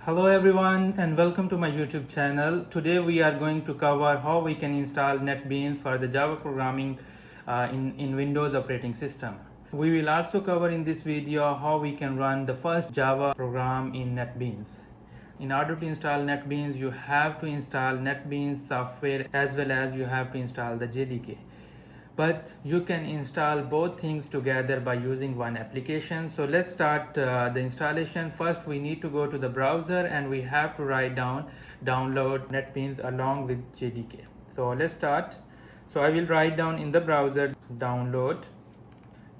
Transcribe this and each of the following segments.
Hello everyone and welcome to my YouTube channel. Today we are going to cover how we can install NetBeans for the Java programming in Windows operating system. We will also cover in this video how we can run the first Java program in NetBeans. In order to install NetBeans, you have to install NetBeans software as well as you have to install the JDK. But you can install both things together by using one application. So let's start the installation. First we need to go to the browser and we have to write down download NetBeans along with JDK. So let's start. So I will write down in the browser download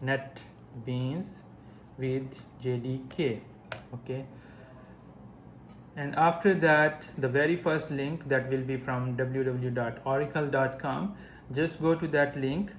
NetBeans with JDK. Okay, and after that the very first link that will be from www.oracle.com, just go to that link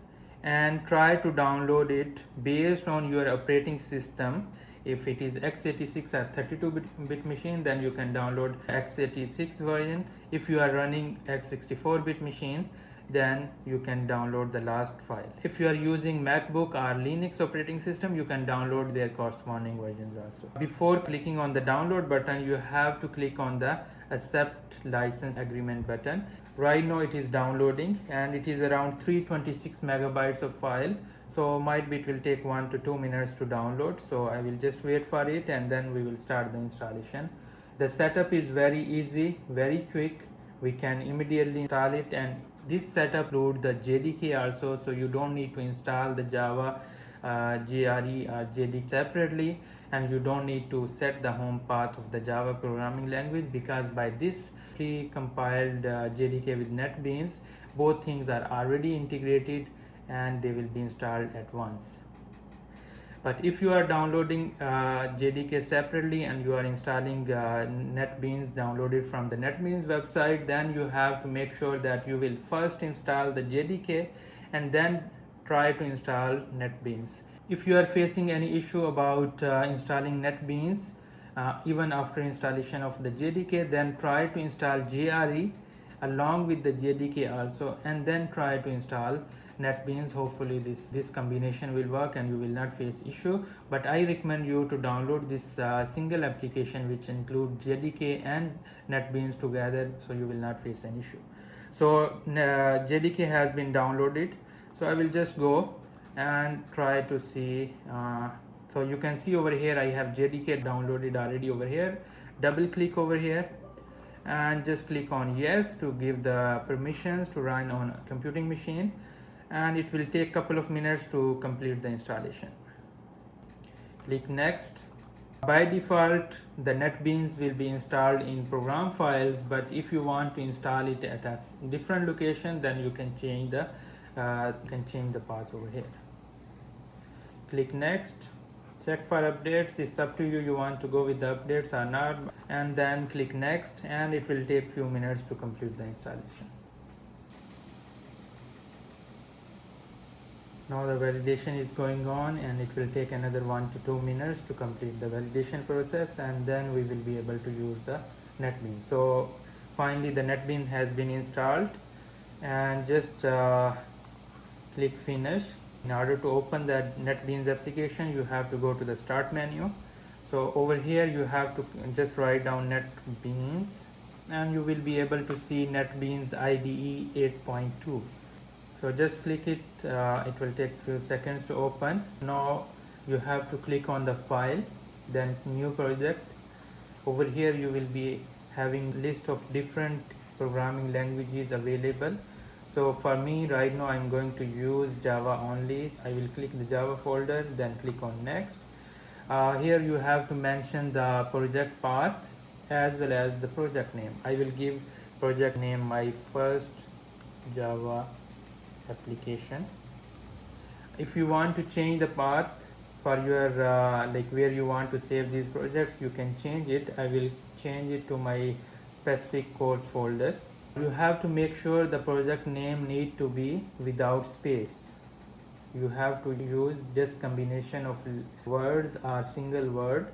and try to download it based on your operating system. If it is x86 or 32-bit machine, then you can download x86 version. If you are running x64-bit machine, then you can download the last file. If you are using MacBook or Linux operating system, you can download their corresponding versions also. Before clicking on the download button, you have to click on the accept license agreement button. Right now it is downloading and it is around 326 megabytes of file, so might be it will take 1 to 2 minutes to download. So I will just wait for it and then we will start the installation. The setup is very easy, very quick. We can immediately install it, and this setup includes the JDK also, so you don't need to install the Java JRE or JDK separately, and you don't need to set the home path of the Java programming language, because by this pre-compiled JDK with NetBeans, both things are already integrated and they will be installed at once. But if you are downloading JDK separately and you are installing NetBeans downloaded from the NetBeans website, then you have to make sure that you will first install the JDK and then try to install NetBeans. If you are facing any issue about installing NetBeans even after installation of the JDK, then try to install JRE along with the JDK also, and then try to install NetBeans. Hopefully this combination will work and you will not face issue. But I recommend you to download this single application which includes JDK and NetBeans together, so you will not face an issue. So JDK has been downloaded, so I will just go and try to see. So you can see over here I have JDK downloaded already over here. Double click over here and just click on yes to give the permissions to run on a computing machine, and it will take a couple of minutes to complete the installation. Click next. By default the NetBeans will be installed in program files, but if you want to install it at a different location, then you can change the path over here. Click next. Check for updates. It's up to you, you want to go with the updates or not, and then click next, and it will take few minutes to complete the installation. Now the validation is going on and it will take another 1 to 2 minutes to complete the validation process, and then we will be able to use the NetBeans. So finally the NetBeans has been installed, and just click finish. In order to open that NetBeans application, you have to go to the start menu. So over here you have to just write down NetBeans and you will be able to see NetBeans IDE 8.2. So just click it, it will take few seconds to open. Now you have to click on the file, then new project. Over here you will be having list of different programming languages available. So for me right now I'm going to use Java only. I will click the Java folder, then click on next. Here you have to mention the project path as well as the project name. I will give project name my first Java application. If you want to change the path for your like where you want to save these projects, you can change it. I will change it to my specific course folder. You have to make sure the project name need to be without space. You have to use just combination of words or single word,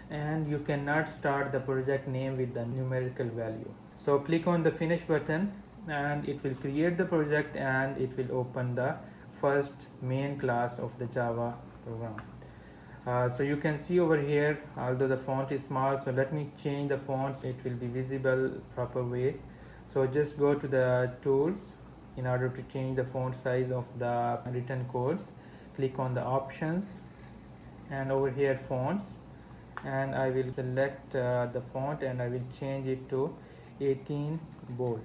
and you cannot start the project name with the numerical value. So click on the finish button and it will create the project and it will open the first main class of the Java program. So you can see over here, although the font is small, so let me change the font so it will be visible proper way. So just go to the tools in order to change the font size of the written codes. Click on the options and over here fonts, and I will select the font and I will change it to 18 bold.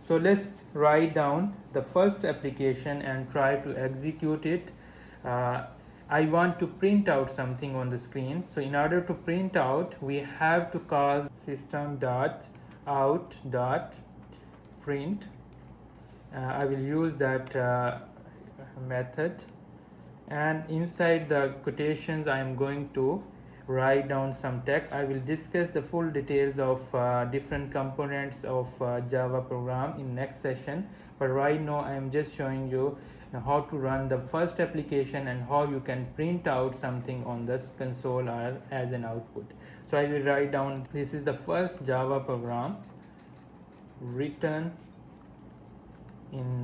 So let's write down the first application and try to execute it. I want to print out something on the screen. So in order to print out, we have to call system.out.print. I will use that method, and inside the quotations I am going to write down some text. I will discuss the full details of different components of Java program in next session, but right now I am just showing you how to run the first application and how you can print out something on this console or as an output. So I will write down, this is the first Java program written in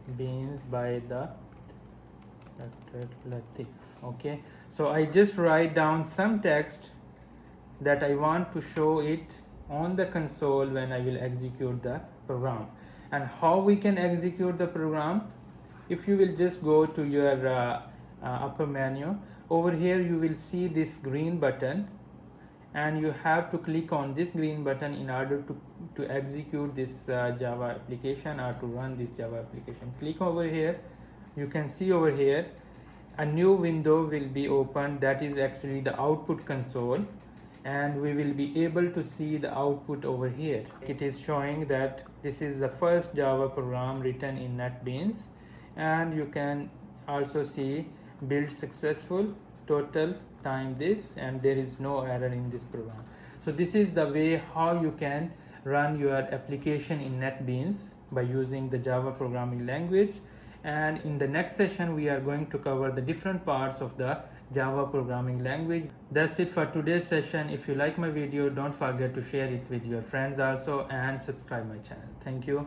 NetBeans by the Dr. Latif. Okay, so I just write down some text that I want to show it on the console when I will execute the program. And how we can execute the program, if you will just go to your upper menu, over here you will see this green button, and you have to click on this green button in order to execute this Java application or to run this Java application. Click over here, you can see over here a new window will be opened, that is actually the output console, and we will be able to see the output over here. It is showing that this is the first Java program written in NetBeans, and you can also see build successful, total time this, and there is no error in this program. So this is the way how you can run your application in NetBeans by using the Java programming language. And in the next session we are going to cover the different parts of the Java programming language. That's it for today's session. If you like my video, don't forget to share it with your friends also and subscribe my channel. Thank you.